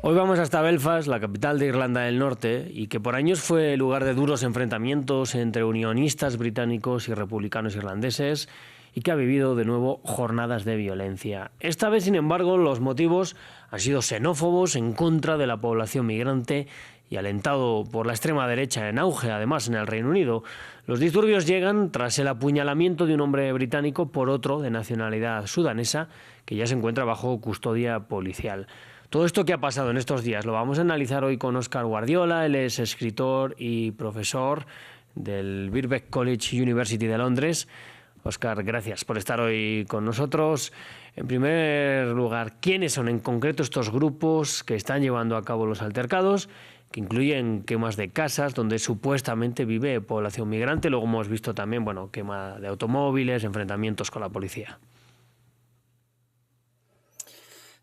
Hoy vamos hasta Belfast, la capital de Irlanda del Norte, y que por años fue lugar de duros enfrentamientos entre unionistas británicos y republicanos irlandeses, y que ha vivido de nuevo jornadas de violencia. Esta vez, sin embargo, los motivos han sido xenófobos en contra de la población migrante y alentado por la extrema derecha en auge, además en el Reino Unido. Los disturbios llegan tras el apuñalamiento de un hombre británico por otro de nacionalidad sudanesa que ya se encuentra bajo custodia policial. Todo esto que ha pasado en estos días lo vamos a analizar hoy con Óscar Guardiola. Él es escritor y profesor del Birkbeck College University de Londres. Óscar, gracias por estar hoy con nosotros. En primer lugar, ¿quiénes son en concreto estos grupos que están llevando a cabo los altercados, que incluyen quemas de casas donde supuestamente vive población migrante? Luego hemos visto también, quema de automóviles, enfrentamientos con la policía.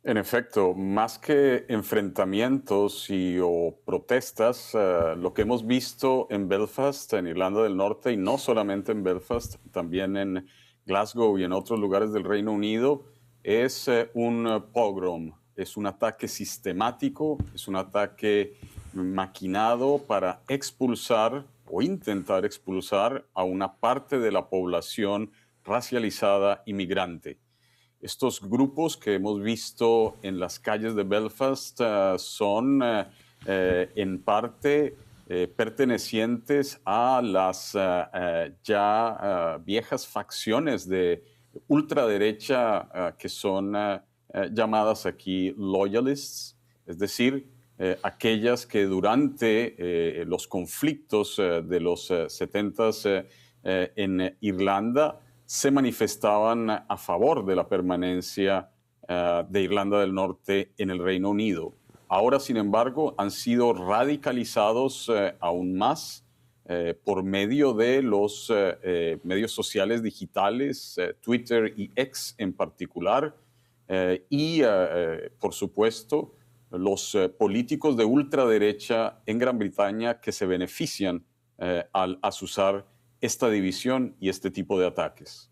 En efecto, más que enfrentamientos o protestas, lo que hemos visto en Belfast, en Irlanda del Norte, y no solamente en Belfast, también en Glasgow y en otros lugares del Reino Unido, es un pogrom, es un ataque sistemático, es un ataque maquinado para expulsar o intentar expulsar a una parte de la población racializada inmigrante. Estos grupos que hemos visto en las calles de Belfast son en parte pertenecientes a las viejas facciones de ultraderecha que son llamadas aquí loyalists, es decir, aquellas que durante los conflictos de los 70s en Irlanda se manifestaban a favor de la permanencia de Irlanda del Norte en el Reino Unido. Ahora, sin embargo, han sido radicalizados aún más por medio de los medios sociales digitales, Twitter y X en particular, por supuesto, los políticos de ultraderecha en Gran Bretaña que se benefician al azuzar esta división y este tipo de ataques.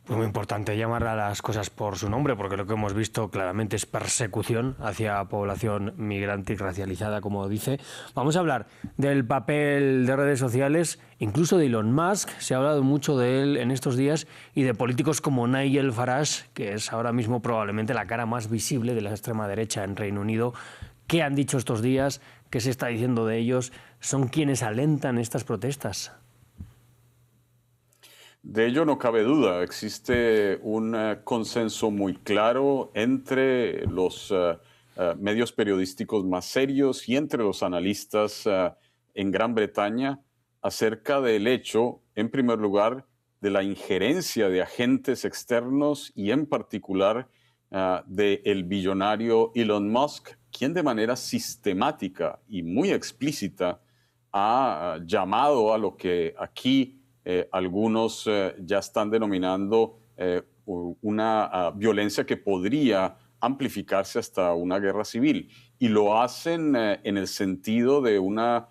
Pues muy importante llamar a las cosas por su nombre, porque lo que hemos visto claramente es persecución hacia población migrante y racializada, como dice. Vamos a hablar del papel de redes sociales, incluso de Elon Musk. Se ha hablado mucho de él en estos días, y de políticos como Nigel Farage, que es ahora mismo probablemente la cara más visible de la extrema derecha en Reino Unido. ¿Qué han dicho estos días? ¿Qué se está diciendo de ellos? ¿Son quienes alentan estas protestas? De ello no cabe duda. Existe un consenso muy claro entre los medios periodísticos más serios y entre los analistas en Gran Bretaña acerca del hecho, en primer lugar, de la injerencia de agentes externos y en particular del billonario Elon Musk, quien de manera sistemática y muy explícita ha llamado a lo que aquí algunos ya están denominando una violencia que podría amplificarse hasta una guerra civil. Y lo hacen en el sentido de una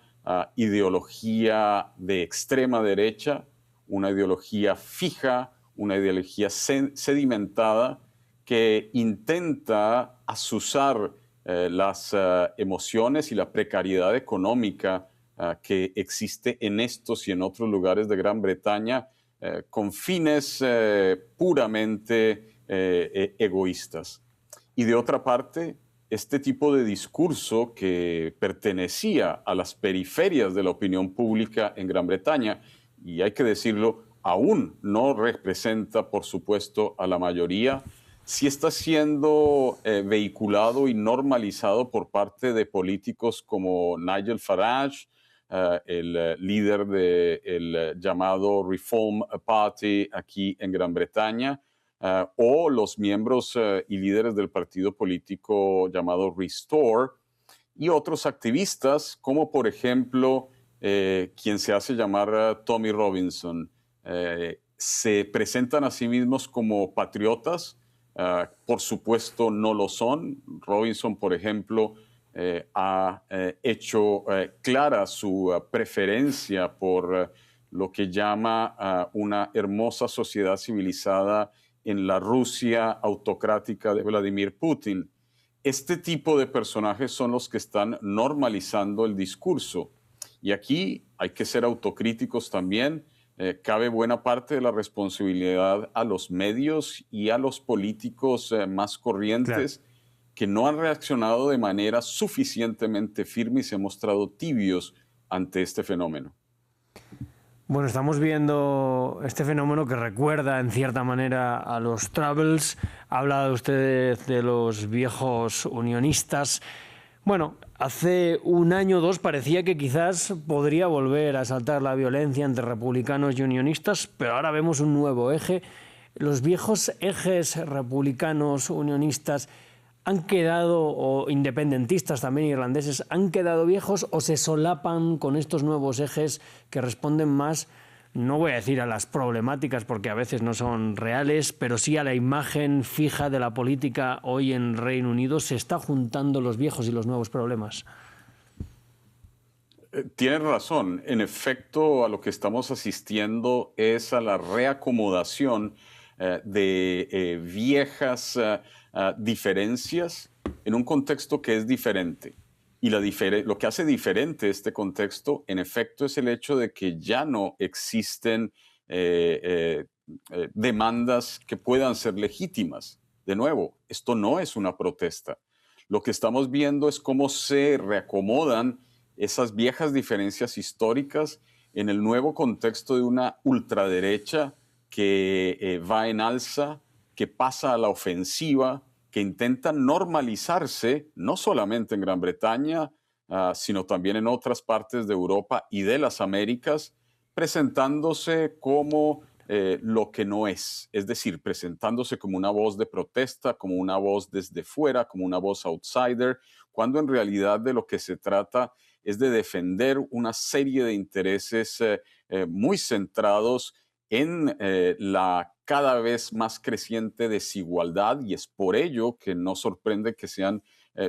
ideología de extrema derecha, una ideología fija, una ideología sedimentada que intenta azuzar las emociones y la precariedad económica que existe en estos y en otros lugares de Gran Bretaña con fines puramente egoístas. Y de otra parte, este tipo de discurso que pertenecía a las periferias de la opinión pública en Gran Bretaña, y hay que decirlo, aún no representa, por supuesto, a la mayoría, sí está siendo vehiculado y normalizado por parte de políticos como Nigel Farage, el líder del llamado Reform Party aquí en Gran Bretaña, o los miembros y líderes del partido político llamado Restore, y otros activistas, como por ejemplo quien se hace llamar Tommy Robinson. Se presentan a sí mismos como patriotas, por supuesto no lo son. Robinson, por ejemplo, ha hecho clara su preferencia por lo que llama una hermosa sociedad civilizada en la Rusia autocrática de Vladimir Putin. este tipo de personajes son los que están normalizando el discurso. Y aquí hay que ser autocríticos también. Cabe buena parte de la responsabilidad a los medios y a los políticos más Claro. corrientes que no han reaccionado de manera suficientemente firme y se han mostrado tibios ante este fenómeno. Bueno, estamos viendo este fenómeno que recuerda en cierta manera a los Troubles. Ha hablado usted de los viejos unionistas. Bueno, hace un año o dos parecía que quizás podría volver a saltar la violencia entre republicanos y unionistas, pero ahora vemos un nuevo eje. Los viejos ejes republicanos, unionistas, han quedado, o independentistas también irlandeses, han quedado viejos o se solapan con estos nuevos ejes que responden más, no voy a decir a las problemáticas porque a veces no son reales, pero sí a la imagen fija de la política hoy en Reino Unido. ¿Se está juntando los viejos y los nuevos problemas? Tienes razón. En efecto, a lo que estamos asistiendo es a la reacomodación de viejas diferencias en un contexto que es diferente. Y lo que hace diferente este contexto, en efecto, es el hecho de que ya no existen demandas que puedan ser legítimas. De nuevo, esto no es una protesta. Lo que estamos viendo es cómo se reacomodan esas viejas diferencias históricas en el nuevo contexto de una ultraderecha que va en alza, que pasa a la ofensiva, que intenta normalizarse, no solamente en Gran Bretaña, sino también en otras partes de Europa y de las Américas, presentándose como lo que no es decir, presentándose como una voz de protesta, como una voz desde fuera, como una voz outsider, cuando en realidad de lo que se trata es de defender una serie de intereses muy centrados en la cada vez más creciente desigualdad, y es por ello que no sorprende que sean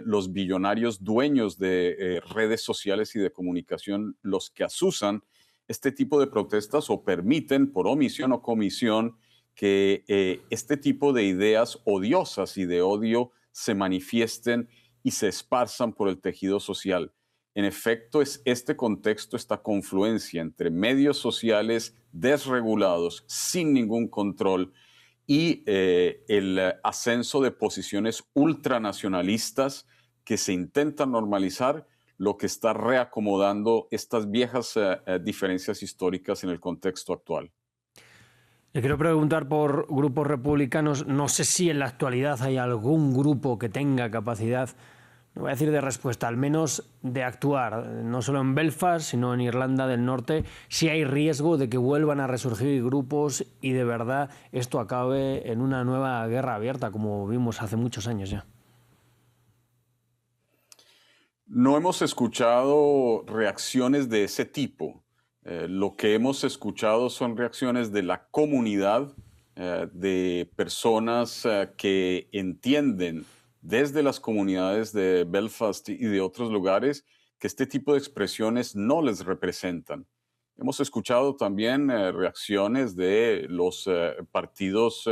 los billonarios dueños de redes sociales y de comunicación los que asusan este tipo de protestas o permiten por omisión o comisión que este tipo de ideas odiosas y de odio se manifiesten y se esparzan por el tejido social. En efecto, es este contexto, esta confluencia entre medios sociales desregulados, sin ningún control, y el ascenso de posiciones ultranacionalistas que se intentan normalizar, lo que está reacomodando estas viejas diferencias históricas en el contexto actual. Le quiero preguntar por grupos republicanos. No sé si en la actualidad hay algún grupo que tenga capacidad, no voy a decir de respuesta, al menos de actuar, no solo en Belfast, sino en Irlanda del Norte, si hay riesgo de que vuelvan a resurgir grupos y de verdad esto acabe en una nueva guerra abierta, como vimos hace muchos años ya. No hemos escuchado reacciones de ese tipo. Lo que hemos escuchado son reacciones de la comunidad, de personas que entienden desde las comunidades de Belfast y de otros lugares que este tipo de expresiones no les representan. Hemos escuchado también reacciones de los partidos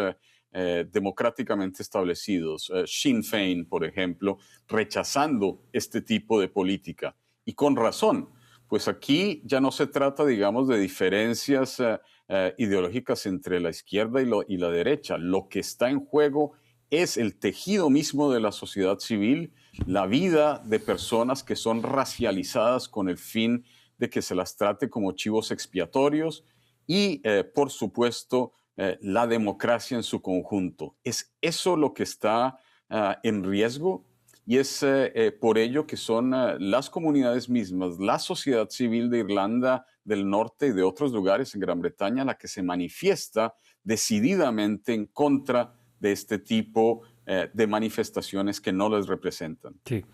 democráticamente establecidos, Sinn Féin, por ejemplo, rechazando este tipo de política. Y con razón, pues aquí ya no se trata, digamos, de diferencias ideológicas entre la izquierda y la derecha. Lo que está en juego es el tejido mismo de la sociedad civil, la vida de personas que son racializadas con el fin de que se las trate como chivos expiatorios y, por supuesto, la democracia en su conjunto. Es eso lo que está en riesgo, y es por ello que son las comunidades mismas, la sociedad civil de Irlanda del Norte y de otros lugares en Gran Bretaña, la que se manifiesta decididamente en contra de este tipo de manifestaciones que no les representan. Sí.